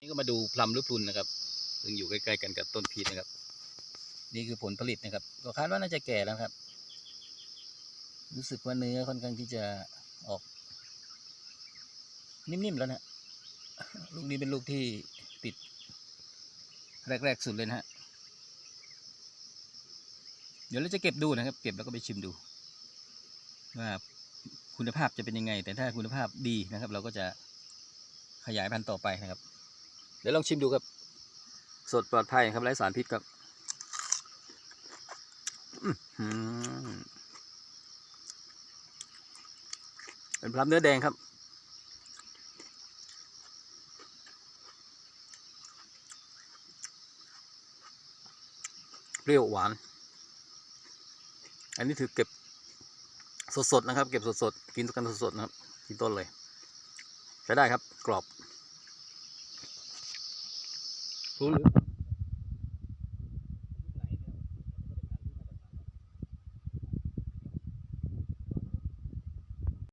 นี่ก็มาดูพลัมหรือพลุนนะครับซึ่งอยู่ใกล้ๆกันกับต้นพีชนะครับนี่คือผลผลิตนะครับก็คาดว่าน่าจะแก่แล้วครับรู้สึกว่าเนื้อค่อนข้างที่จะออกนิ่มๆแล้วนะลูกนี้เป็นลูกที่ติดแรกๆสุดเลยนะฮะเดี๋ยวเราจะเก็บดูนะครับเก็บแล้วก็ไปชิมดูว่าคุณภาพจะเป็นยังไงแต่ถ้าคุณภาพดีนะครับเราก็จะขยายพันธุ์ต่อไปนะครับเดี๋ยวลองชิมดูครับสดปลอดภัยครับไร้สารพิษครับเป็นพลัมเนื้อแดงครับเปรี้ยวหวานอันนี้ถือเก็บสดๆนะครับเก็บสดๆกินกันสดๆนะครับกินต้นเลยใช้ได้ครับกรอบรู้หรือ